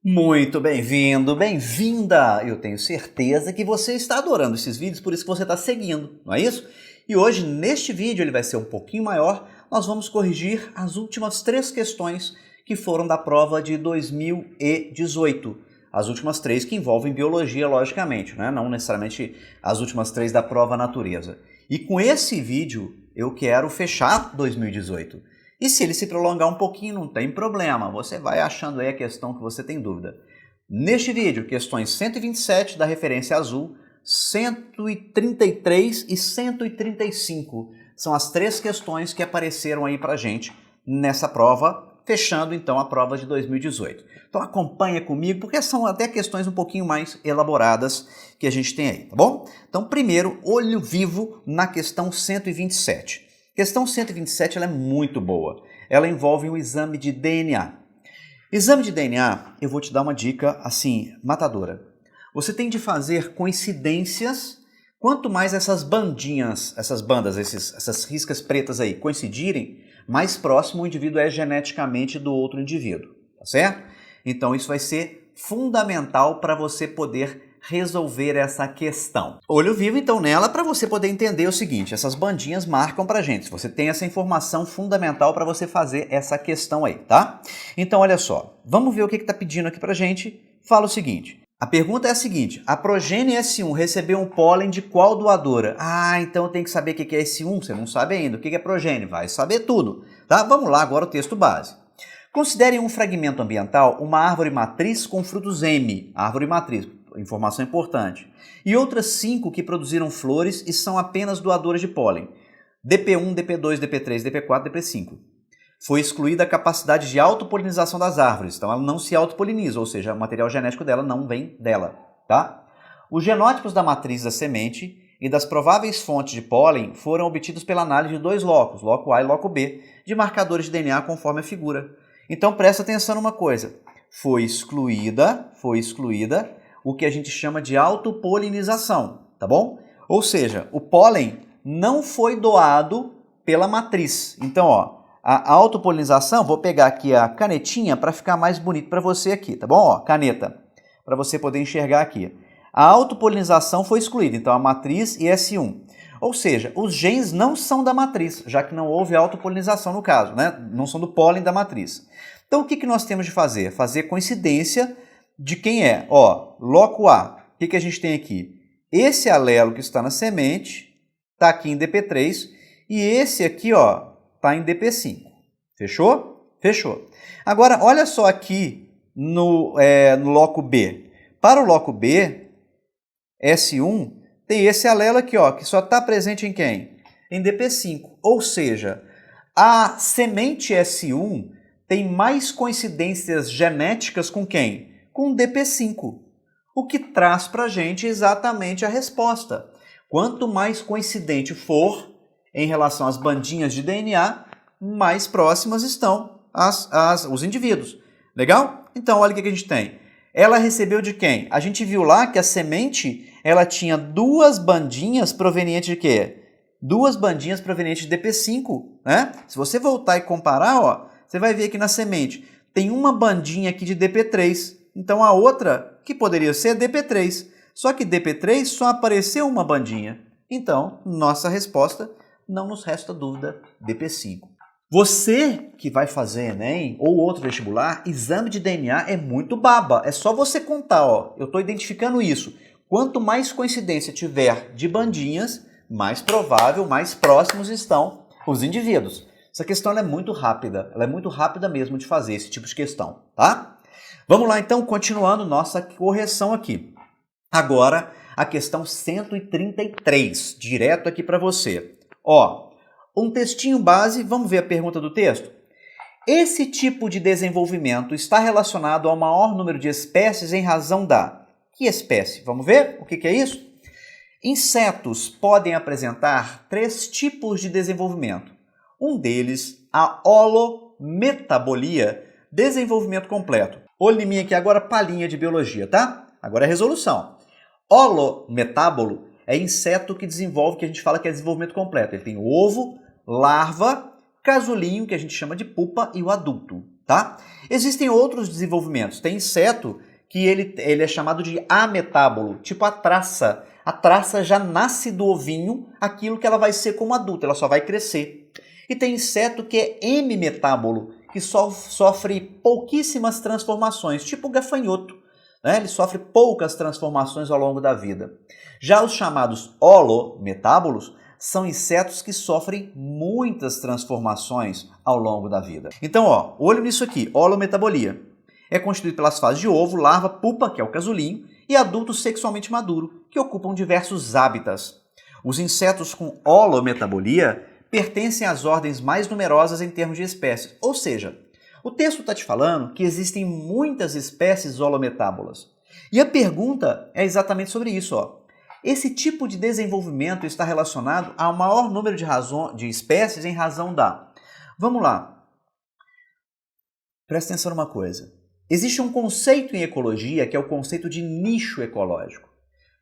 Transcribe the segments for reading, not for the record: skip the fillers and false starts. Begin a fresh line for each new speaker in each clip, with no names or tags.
Muito bem-vindo, bem-vinda! Eu tenho certeza que você está adorando esses vídeos, por isso que você está seguindo, não é isso? E hoje, neste vídeo, ele vai ser um pouquinho maior, nós vamos corrigir as últimas 3 questões que foram da prova de 2018. As últimas 3 que envolvem biologia, logicamente, né? Não necessariamente as últimas 3 da prova natureza. E com esse vídeo, eu quero fechar 2018. E se ele se prolongar um pouquinho, não tem problema, você vai achando aí a questão que você tem dúvida. Neste vídeo, questões 127 da referência azul, 133 e 135 são as 3 questões que apareceram aí pra gente nessa prova, fechando então a prova de 2018. Então acompanha comigo, porque são até questões um pouquinho mais elaboradas que a gente tem aí, tá bom? Então primeiro, olho vivo na questão 127. Questão 127 ela é muito boa. Ela envolve um exame de DNA. Exame de DNA, eu vou te dar uma dica assim, matadora. Você tem de fazer coincidências. Quanto mais essas bandinhas, essas bandas, essas riscas pretas aí coincidirem, mais próximo o indivíduo é geneticamente do outro indivíduo, tá certo? Então isso vai ser fundamental para você poder resolver essa questão. Olho vivo então nela para você poder entender o seguinte, essas bandinhas marcam pra gente, você tem essa informação fundamental para você fazer essa questão aí, tá? Então olha só, vamos ver o que está pedindo aqui pra gente. Fala o seguinte, a pergunta é a seguinte, a progênie S1 recebeu um pólen de qual doadora? Ah, então tem que saber o que é S1, você não sabe ainda. O que é progênie? Vai saber tudo, tá? Vamos lá agora o texto base. Considere um fragmento ambiental uma árvore matriz com frutos M, árvore matriz, informação importante, e outras 5 que produziram flores e são apenas doadores de pólen, DP1, DP2, DP3, DP4, DP5. Foi excluída a capacidade de autopolinização das árvores, então ela não se autopoliniza, ou seja, o material genético dela não vem dela, tá? Os genótipos da matriz da semente e das prováveis fontes de pólen foram obtidos pela análise de 2 locos, loco A e loco B, de marcadores de DNA conforme a figura. Então presta atenção numa coisa, foi excluída o que a gente chama de autopolinização, tá bom? Ou seja, o pólen não foi doado pela matriz. Então, ó, a autopolinização, vou pegar aqui a canetinha para ficar mais bonito para você aqui, tá bom? Ó, caneta, para você poder enxergar aqui. A autopolinização foi excluída, então a matriz e S1. Ou seja, os genes não são da matriz, já que não houve autopolinização no caso, né? Não são do pólen da matriz. Então, o que nós temos de fazer? Fazer coincidência de quem é. Ó, loco A, o que a gente tem aqui? Esse alelo que está na semente está aqui em DP3 e esse aqui, ó, está em DP5. Fechou? Fechou. Agora, olha só aqui no loco B. Para o loco B, S1, tem esse alelo aqui, ó, que só está presente em quem? Em DP5. Ou seja, a semente S1 tem mais coincidências genéticas com quem? Com DP5, o que traz para a gente exatamente a resposta. Quanto mais coincidente for em relação às bandinhas de DNA, mais próximas estão os indivíduos. Legal? Então, olha o que a gente tem. Ela recebeu de quem? A gente viu lá que a semente ela tinha 2 bandinhas provenientes de quê? 2 bandinhas provenientes de DP5, né? Se você voltar e comparar, ó, você vai ver que na semente tem uma bandinha aqui de DP3. Então a outra, que poderia ser DP3, só que DP3 só apareceu uma bandinha. Então, nossa resposta, não nos resta dúvida, DP5. Você que vai fazer Enem ou outro vestibular, exame de DNA é muito baba. É só você contar, ó, eu estou identificando isso. Quanto mais coincidência tiver de bandinhas, mais provável, mais próximos estão os indivíduos. Essa questão ela é muito rápida mesmo de fazer esse tipo de questão, tá? Vamos lá, então, continuando nossa correção aqui. Agora, a questão 133, direto aqui para você. Ó, um textinho base, vamos ver a pergunta do texto? Esse tipo de desenvolvimento está relacionado ao maior número de espécies em razão da... Que espécie? Vamos ver o que é isso? Insetos podem apresentar 3 tipos de desenvolvimento. Um deles, a holometabolia, desenvolvimento completo. Olho em mim aqui agora, palhinha de biologia, tá? Agora é resolução. Holometábolo é inseto que desenvolve, que a gente fala que é desenvolvimento completo. Ele tem o ovo, larva, casulinho, que a gente chama de pupa, e o adulto. tá? Existem outros desenvolvimentos. Tem inseto que ele é chamado de ametábolo, tipo a traça. A traça já nasce do ovinho aquilo que ela vai ser como adulta, ela só vai crescer. E tem inseto que é hemimetábolo, que sofre pouquíssimas transformações, tipo o gafanhoto, né? Ele sofre poucas transformações ao longo da vida. Já os chamados holometábolos são insetos que sofrem muitas transformações ao longo da vida. Então, ó, olho nisso aqui, holometabolia. É constituído pelas fases de ovo, larva, pupa, que é o casulinho, e adulto sexualmente maduro, que ocupam diversos hábitats. Os insetos com holometabolia pertencem às ordens mais numerosas em termos de espécies, ou seja, o texto está te falando que existem muitas espécies holometábolas. E a pergunta é exatamente sobre isso, ó. Esse tipo de desenvolvimento está relacionado ao maior número de espécies em razão da... Vamos lá. Presta atenção numa coisa. Existe um conceito em ecologia que é o conceito de nicho ecológico.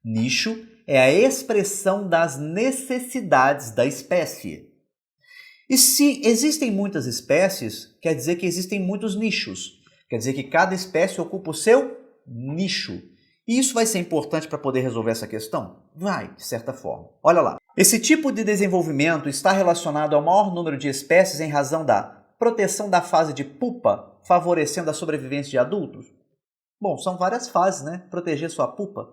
Nicho é a expressão das necessidades da espécie. E se existem muitas espécies, quer dizer que existem muitos nichos. Quer dizer que cada espécie ocupa o seu nicho. E isso vai ser importante para poder resolver essa questão? Vai, de certa forma. Olha lá. Esse tipo de desenvolvimento está relacionado ao maior número de espécies em razão da proteção da fase de pupa, favorecendo a sobrevivência de adultos? Bom, são várias fases, né? Proteger sua pupa.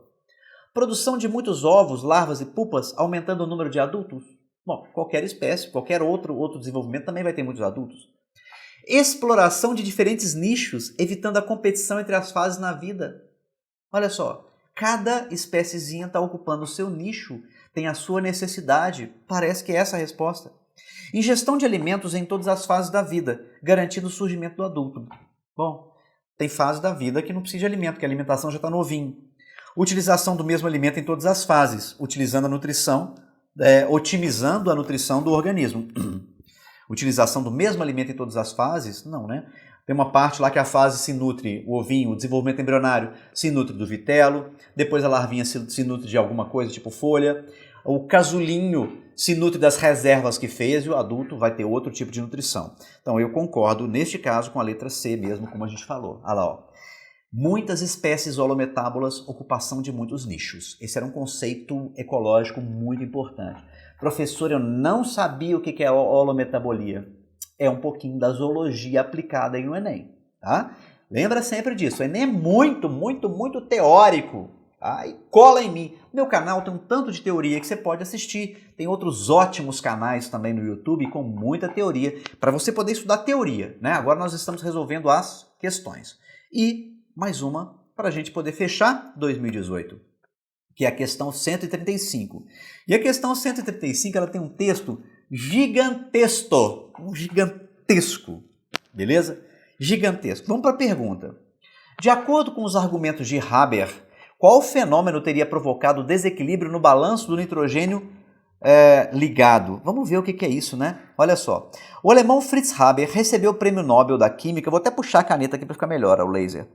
Produção de muitos ovos, larvas e pupas, aumentando o número de adultos? Bom, qualquer espécie, qualquer outro desenvolvimento também vai ter muitos adultos. Exploração de diferentes nichos, evitando a competição entre as fases na vida. Olha só, cada espéciezinha está ocupando o seu nicho, tem a sua necessidade. Parece que é essa a resposta. Ingestão de alimentos em todas as fases da vida, garantindo o surgimento do adulto. Bom, tem fase da vida que não precisa de alimento, porque a alimentação já está no ovinho. Utilização do mesmo alimento em todas as fases, utilizando a nutrição, otimizando a nutrição do organismo. Utilização do mesmo alimento em todas as fases? Não, né? Tem uma parte lá que a fase se nutre, o ovinho, o desenvolvimento embrionário se nutre do vitelo, depois a larvinha se nutre de alguma coisa, tipo folha, o casulinho se nutre das reservas que fez e o adulto vai ter outro tipo de nutrição. Então eu concordo, neste caso, com a letra C mesmo, como a gente falou. Olha lá, ó. Muitas espécies holometábolas, ocupação de muitos nichos. Esse era um conceito ecológico muito importante. Professor, eu não sabia o que é holometabolia. É um pouquinho da zoologia aplicada aí no Enem, tá? Lembra sempre disso, o Enem é muito teórico, tá? E cola em mim. No meu canal tem um tanto de teoria que você pode assistir. Tem outros ótimos canais também no YouTube com muita teoria, para você poder estudar teoria, né? Agora nós estamos resolvendo as questões. E mais uma para a gente poder fechar 2018, que é a questão 135. E a questão 135 ela tem um texto gigantesco, beleza? Gigantesco. Vamos para a pergunta. De acordo com os argumentos de Haber, qual fenômeno teria provocado o desequilíbrio no balanço do nitrogênio ligado? Vamos ver o que é isso, né? Olha só. O alemão Fritz Haber recebeu o Prêmio Nobel da Química. Vou até puxar a caneta aqui para ficar melhor, o laser.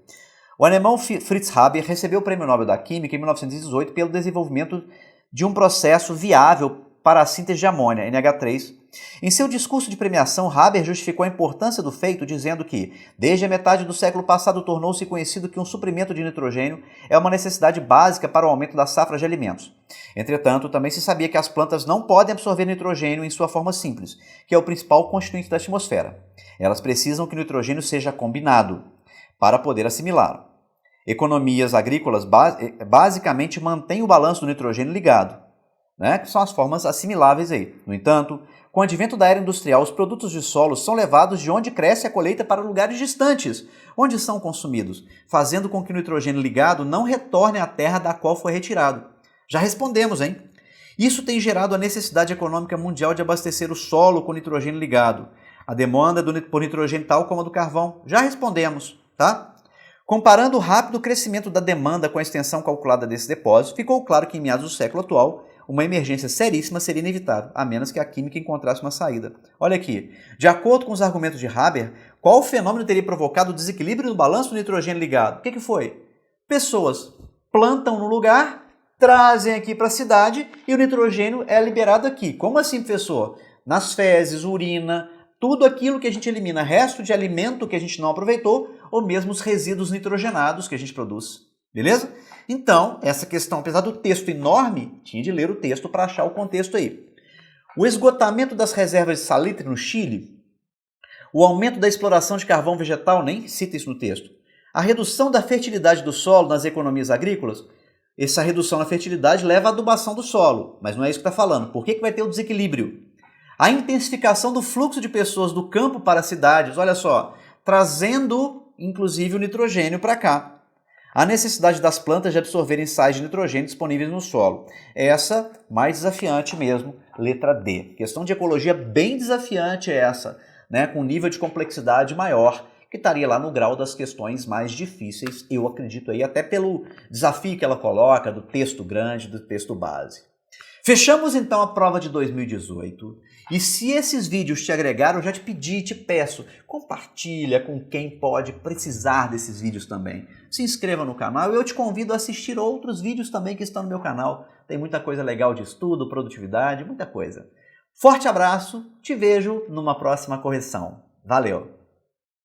O alemão Fritz Haber recebeu o Prêmio Nobel da Química em 1918 pelo desenvolvimento de um processo viável para a síntese de amônia, NH3. Em seu discurso de premiação, Haber justificou a importância do feito, dizendo que, desde a metade do século passado, tornou-se conhecido que um suprimento de nitrogênio é uma necessidade básica para o aumento da safra de alimentos. Entretanto, também se sabia que as plantas não podem absorver nitrogênio em sua forma simples, que é o principal constituinte da atmosfera. Elas precisam que o nitrogênio seja combinado para poder assimilá-lo. Economias agrícolas basicamente mantêm o balanço do nitrogênio ligado, né, que são as formas assimiláveis aí. No entanto, com o advento da era industrial, os produtos de solo são levados de onde cresce a colheita para lugares distantes, onde são consumidos, fazendo com que o nitrogênio ligado não retorne à terra da qual foi retirado. Já respondemos, hein? Isso tem gerado a necessidade econômica mundial de abastecer o solo com nitrogênio ligado. A demanda por nitrogênio tal como a do carvão. Já respondemos, tá? Comparando o rápido crescimento da demanda com a extensão calculada desse depósito, ficou claro que em meados do século atual, uma emergência seríssima seria inevitável, a menos que a química encontrasse uma saída. Olha aqui, de acordo com os argumentos de Haber, qual fenômeno teria provocado o desequilíbrio no balanço do nitrogênio ligado? O que foi? Pessoas plantam no lugar, trazem aqui para a cidade e o nitrogênio é liberado aqui. Como assim, professor? Nas fezes, urina, Tudo aquilo que a gente elimina, resto de alimento que a gente não aproveitou, ou mesmo os resíduos nitrogenados que a gente produz. Beleza? Então, essa questão, apesar do texto enorme, tinha de ler o texto para achar o contexto aí. O esgotamento das reservas de salitre no Chile, o aumento da exploração de carvão vegetal, nem cita isso no texto, a redução da fertilidade do solo nas economias agrícolas, essa redução na fertilidade leva à adubação do solo, mas não é isso que está falando. Por que vai ter o desequilíbrio? A intensificação do fluxo de pessoas do campo para as cidades, olha só, trazendo inclusive o nitrogênio para cá. A necessidade das plantas de absorverem sais de nitrogênio disponíveis no solo. Essa, mais desafiante mesmo, letra D. Questão de ecologia bem desafiante essa, né, com nível de complexidade maior, que estaria lá no grau das questões mais difíceis, eu acredito aí, até pelo desafio que ela coloca, do texto grande, do texto base. Fechamos então a prova de 2018, e se esses vídeos te agregaram, eu já te pedi, te peço, compartilha com quem pode precisar desses vídeos também. Se inscreva no canal e eu te convido a assistir outros vídeos também que estão no meu canal. Tem muita coisa legal de estudo, produtividade, muita coisa. Forte abraço, te vejo numa próxima correção. Valeu!